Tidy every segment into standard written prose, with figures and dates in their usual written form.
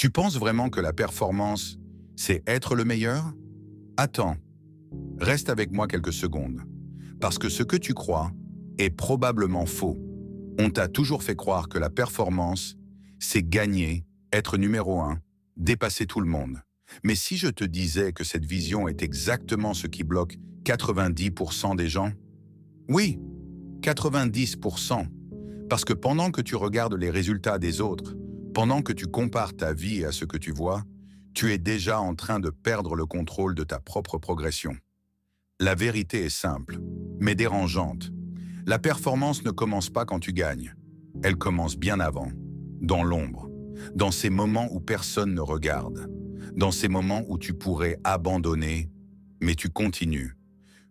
Tu penses vraiment que la performance, c'est être le meilleur? Attends, reste avec moi quelques secondes. Parce que ce que tu crois est probablement faux. On t'a toujours fait croire que la performance, c'est gagner, être numéro un, dépasser tout le monde. Mais si je te disais que cette vision est exactement ce qui bloque 90% des gens? Oui, 90%. Parce que pendant que tu regardes les résultats des autres, pendant que tu compares ta vie à ce que tu vois, tu es déjà en train de perdre le contrôle de ta propre progression. La vérité est simple, mais dérangeante. La performance ne commence pas quand tu gagnes. Elle commence bien avant, dans l'ombre, dans ces moments où personne ne regarde, dans ces moments où tu pourrais abandonner, mais tu continues.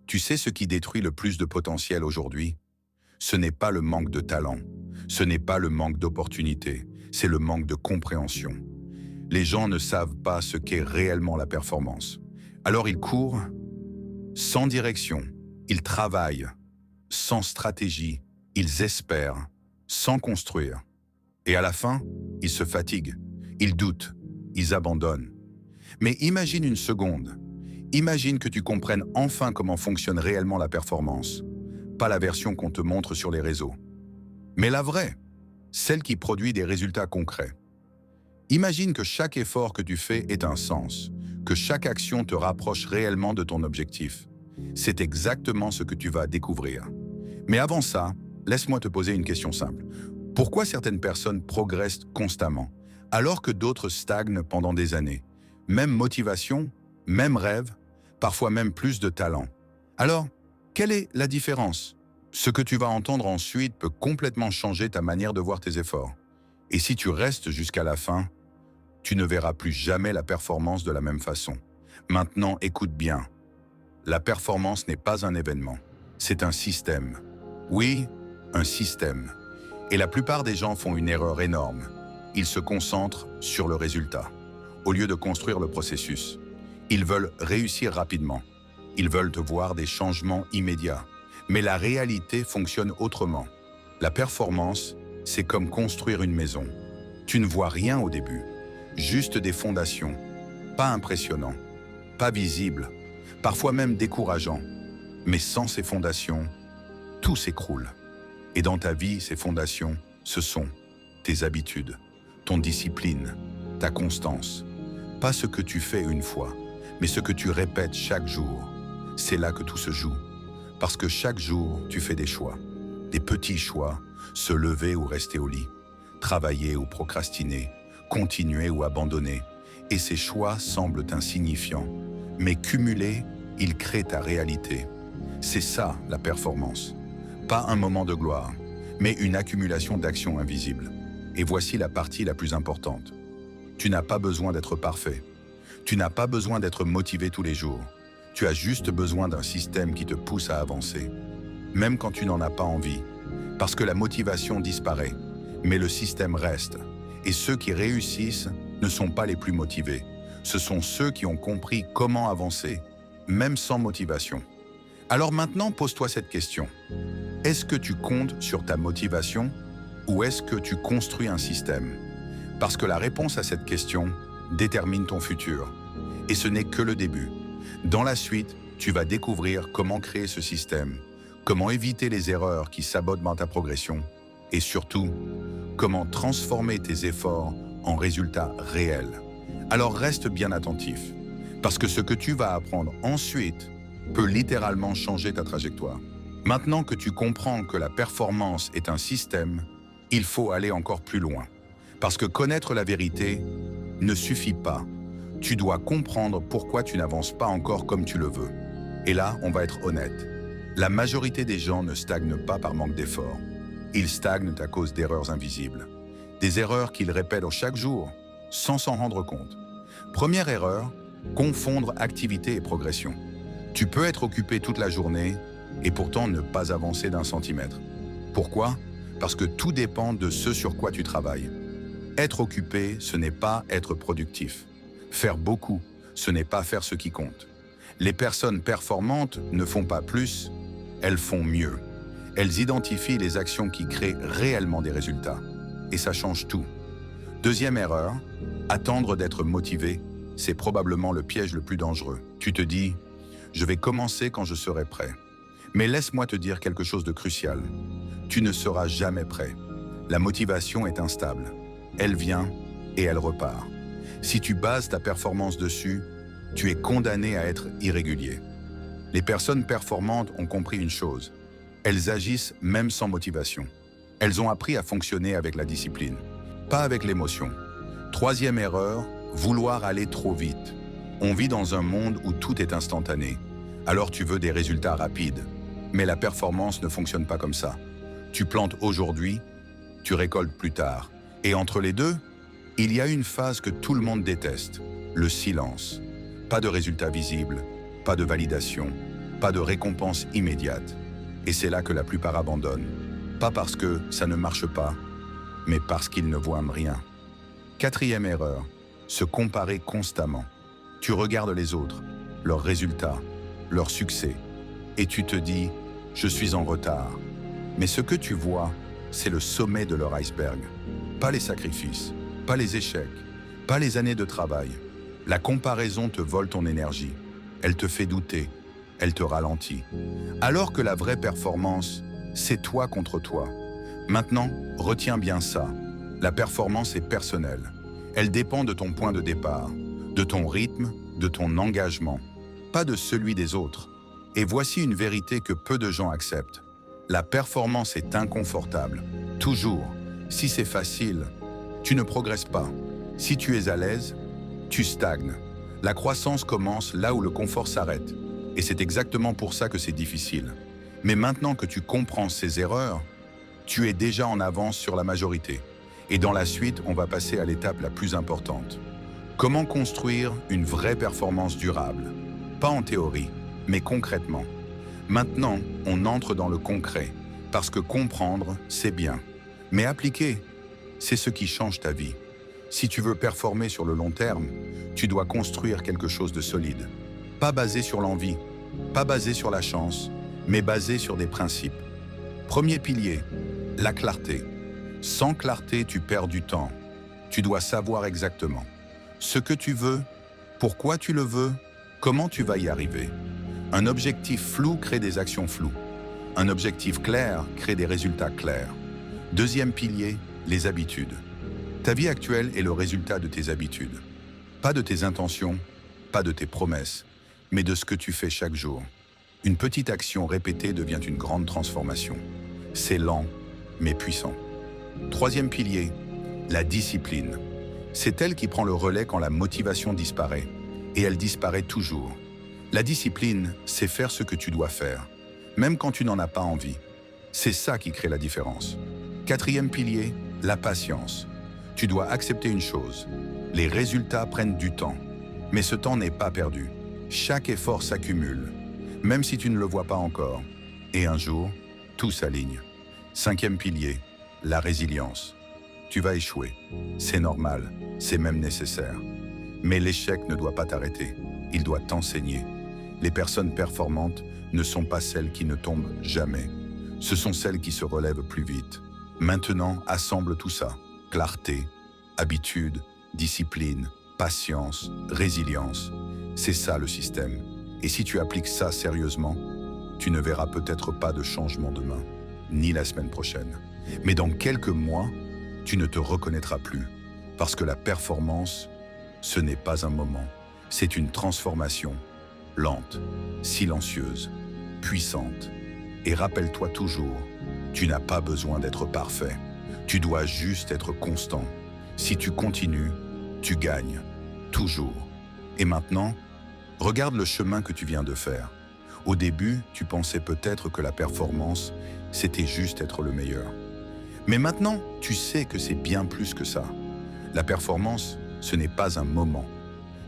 Tu sais ce qui détruit le plus de potentiel aujourd'hui? Ce n'est pas le manque de talent, ce n'est pas le manque d'opportunité, c'est le manque de compréhension. Les gens ne savent pas ce qu'est réellement la performance. Alors ils courent sans direction, ils travaillent sans stratégie, ils espèrent sans construire. Et à la fin, ils se fatiguent, ils doutent, ils abandonnent. Mais imagine une seconde, imagine que tu comprennes enfin comment fonctionne réellement la performance. Pas la version qu'on te montre sur les réseaux, mais la vraie, celle qui produit des résultats concrets. Imagine que chaque effort que tu fais ait un sens, que chaque action te rapproche réellement de ton objectif. C'est exactement ce que tu vas découvrir. Mais avant ça, laisse-moi te poser une question simple. Pourquoi certaines personnes progressent constamment, alors que d'autres stagnent pendant des années? Même motivation, même rêve, parfois même plus de talent. Alors, quelle est la différence? Ce que tu vas entendre ensuite peut complètement changer ta manière de voir tes efforts. Et si tu restes jusqu'à la fin, tu ne verras plus jamais la performance de la même façon. Maintenant, écoute bien. La performance n'est pas un événement, c'est un système. Oui, un système. Et la plupart des gens font une erreur énorme. Ils se concentrent sur le résultat, au lieu de construire le processus. Ils veulent réussir rapidement. Ils veulent voir des changements immédiats. Mais la réalité fonctionne autrement. La performance, c'est comme construire une maison. Tu ne vois rien au début, juste des fondations, pas impressionnant, pas visible, parfois même décourageant. Mais sans ces fondations, tout s'écroule. Et dans ta vie, ces fondations, ce sont tes habitudes, ton discipline, ta constance. Pas ce que tu fais une fois, mais ce que tu répètes chaque jour. C'est là que tout se joue. Parce que chaque jour, tu fais des choix. Des petits choix, se lever ou rester au lit, travailler ou procrastiner, continuer ou abandonner. Et ces choix semblent insignifiants. Mais cumulés, ils créent ta réalité. C'est ça, la performance. Pas un moment de gloire, mais une accumulation d'actions invisibles. Et voici la partie la plus importante. Tu n'as pas besoin d'être parfait. Tu n'as pas besoin d'être motivé tous les jours. Tu as juste besoin d'un système qui te pousse à avancer, même quand tu n'en as pas envie, parce que la motivation disparaît, mais le système reste. Et ceux qui réussissent ne sont pas les plus motivés. Ce sont ceux qui ont compris comment avancer, même sans motivation. Alors maintenant, pose-toi cette question. Est-ce que tu comptes sur ta motivation ou est-ce que tu construis un système? Parce que la réponse à cette question détermine ton futur. Et ce n'est que le début. Dans la suite, tu vas découvrir comment créer ce système, comment éviter les erreurs qui sabotent ta progression et surtout, comment transformer tes efforts en résultats réels. Alors reste bien attentif, parce que ce que tu vas apprendre ensuite peut littéralement changer ta trajectoire. Maintenant que tu comprends que la performance est un système, il faut aller encore plus loin. Parce que connaître la vérité ne suffit pas. Tu dois comprendre pourquoi tu n'avances pas encore comme tu le veux. Et là, on va être honnête. La majorité des gens ne stagnent pas par manque d'effort. Ils stagnent à cause d'erreurs invisibles. Des erreurs qu'ils répètent chaque jour, sans s'en rendre compte. Première erreur, confondre activité et progression. Tu peux être occupé toute la journée et pourtant ne pas avancer d'un centimètre. Pourquoi? Parce que tout dépend de ce sur quoi tu travailles. Être occupé, ce n'est pas être productif. Faire beaucoup, ce n'est pas faire ce qui compte. Les personnes performantes ne font pas plus, elles font mieux. Elles identifient les actions qui créent réellement des résultats. Et ça change tout. Deuxième erreur, Attendre d'être motivé, c'est probablement le piège le plus dangereux. Tu te dis, je vais commencer quand je serai prêt. Mais laisse-moi te dire quelque chose de crucial. Tu ne seras jamais prêt. La motivation est instable. Elle vient et elle repart. Si tu bases ta performance dessus, tu es condamné à être irrégulier. Les personnes performantes ont compris une chose. Elles agissent même sans motivation. Elles ont appris à fonctionner avec la discipline, pas avec l'émotion. Troisième erreur, vouloir aller trop vite. On vit dans un monde où tout est instantané. Alors tu veux des résultats rapides. Mais la performance ne fonctionne pas comme ça. Tu plantes aujourd'hui, tu récoltes plus tard. Et entre les deux, il y a une phase que tout le monde déteste, le silence. Pas de résultats visibles, pas de validation, pas de récompense immédiate. Et c'est là que la plupart abandonnent. Pas parce que ça ne marche pas, mais parce qu'ils ne voient rien. Quatrième erreur, se comparer constamment. Tu regardes les autres, leurs résultats, leurs succès, et tu te dis « je suis en retard ». Mais ce que tu vois, c'est le sommet de leur iceberg. Pas les sacrifices, pas les échecs, pas les années de travail. La comparaison te vole ton énergie. Elle te fait douter, elle te ralentit. Alors que la vraie performance, c'est toi contre toi. Maintenant, retiens bien ça. La performance est personnelle. Elle dépend de ton point de départ, de ton rythme, de ton engagement, pas de celui des autres. Et voici une vérité que peu de gens acceptent. La performance est inconfortable. Toujours. Si c'est facile, tu ne progresses pas. Si tu es à l'aise, tu stagnes. La croissance commence là où le confort s'arrête. Et c'est exactement pour ça que c'est difficile. Mais maintenant que tu comprends ces erreurs, tu es déjà en avance sur la majorité. Et dans la suite, on va passer à l'étape la plus importante. Comment construire une vraie performance durable? Pas en théorie, mais concrètement. Maintenant, on entre dans le concret, parce que comprendre, c'est bien. Mais appliquer, c'est ce qui change ta vie. Si tu veux performer sur le long terme, tu dois construire quelque chose de solide. Pas basé sur l'envie, pas basé sur la chance, mais basé sur des principes. Premier pilier, la clarté. Sans clarté, tu perds du temps. Tu dois savoir exactement ce que tu veux, pourquoi tu le veux, comment tu vas y arriver. Un objectif flou crée des actions floues. Un objectif clair crée des résultats clairs. Deuxième pilier, les habitudes. Ta vie actuelle est le résultat de tes habitudes. Pas de tes intentions, pas de tes promesses, mais de ce que tu fais chaque jour. Une petite action répétée devient une grande transformation. C'est lent, mais puissant. Troisième pilier, la discipline. C'est elle qui prend le relais quand la motivation disparaît. Et elle disparaît toujours. La discipline, c'est faire ce que tu dois faire, même quand tu n'en as pas envie. C'est ça qui crée la différence. Quatrième pilier, la patience. Tu dois accepter une chose. Les résultats prennent du temps. Mais ce temps n'est pas perdu. Chaque effort s'accumule, même si tu ne le vois pas encore. Et un jour, tout s'aligne. Cinquième pilier, la résilience. Tu vas échouer. C'est normal, c'est même nécessaire. Mais l'échec ne doit pas t'arrêter. Il doit t'enseigner. Les personnes performantes ne sont pas celles qui ne tombent jamais. Ce sont celles qui se relèvent plus vite. Maintenant, assemble tout ça. Clarté, habitude, discipline, patience, résilience. C'est ça le système. Et si tu appliques ça sérieusement, tu ne verras peut-être pas de changement demain, ni la semaine prochaine. Mais dans quelques mois, tu ne te reconnaîtras plus. Parce que la performance, ce n'est pas un moment. C'est une transformation, lente, silencieuse, puissante. Et rappelle-toi toujours, tu n'as pas besoin d'être parfait. Tu dois juste être constant. Si tu continues, tu gagnes. Toujours. Et maintenant, regarde le chemin que tu viens de faire. Au début, tu pensais peut-être que la performance, c'était juste être le meilleur. Mais maintenant, tu sais que c'est bien plus que ça. La performance, ce n'est pas un moment.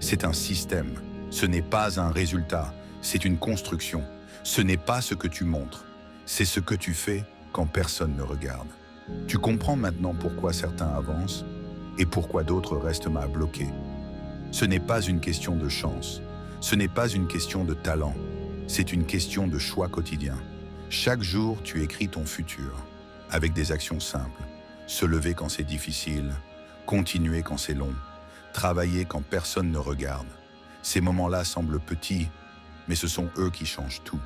C'est un système. Ce n'est pas un résultat. C'est une construction. Ce n'est pas ce que tu montres. C'est ce que tu fais quand personne ne regarde. Tu comprends maintenant pourquoi certains avancent et pourquoi d'autres restent bloqués. Ce n'est pas une question de chance. Ce n'est pas une question de talent. C'est une question de choix quotidien. Chaque jour, tu écris ton futur, avec des actions simples. Se lever quand c'est difficile, continuer quand c'est long, Travailler quand personne ne regarde. Ces moments-là semblent petits, mais ce sont eux qui changent tout.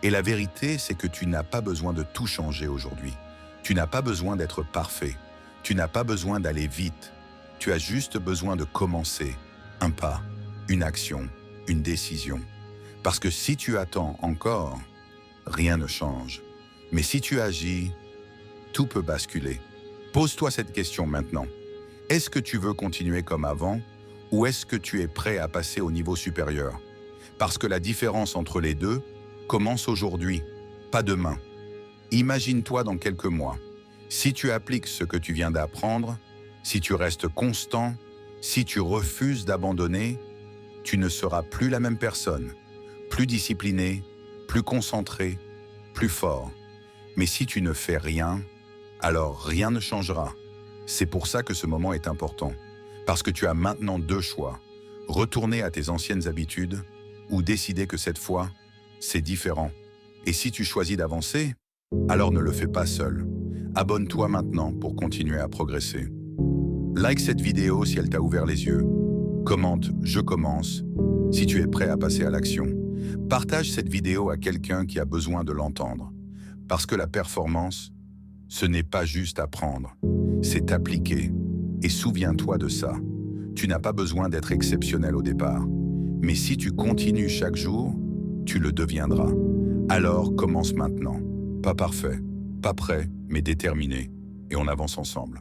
Et la vérité, c'est que tu n'as pas besoin de tout changer aujourd'hui. Tu n'as pas besoin d'être parfait. Tu n'as pas besoin d'aller vite. Tu as juste besoin de commencer. Un pas, une action, une décision. Parce que si tu attends encore, rien ne change. Mais si tu agis, tout peut basculer. Pose-toi cette question maintenant. Est-ce que tu veux continuer comme avant ou est-ce que tu es prêt à passer au niveau supérieur? Parce que la différence entre les deux commence aujourd'hui, pas demain. Imagine-toi dans quelques mois. Si tu appliques ce que tu viens d'apprendre, si tu restes constant, si tu refuses d'abandonner, tu ne seras plus la même personne, plus discipliné, plus concentré, plus fort. Mais si tu ne fais rien, alors rien ne changera. C'est pour ça que ce moment est important. Parce que tu as maintenant deux choix. Retourner à tes anciennes habitudes ou décider que cette fois, c'est différent. Et si tu choisis d'avancer, alors ne le fais pas seul. Abonne-toi maintenant pour continuer à progresser. Like cette vidéo si elle t'a ouvert les yeux. Commente « Je commence » si tu es prêt à passer à l'action. Partage cette vidéo à quelqu'un qui a besoin de l'entendre. Parce que la performance, ce n'est pas juste apprendre, c'est appliquer. Et souviens-toi de ça. Tu n'as pas besoin d'être exceptionnel au départ. Mais si tu continues chaque jour, tu le deviendras. Alors commence maintenant. Pas parfait, pas prêt, mais déterminé. Et on avance ensemble.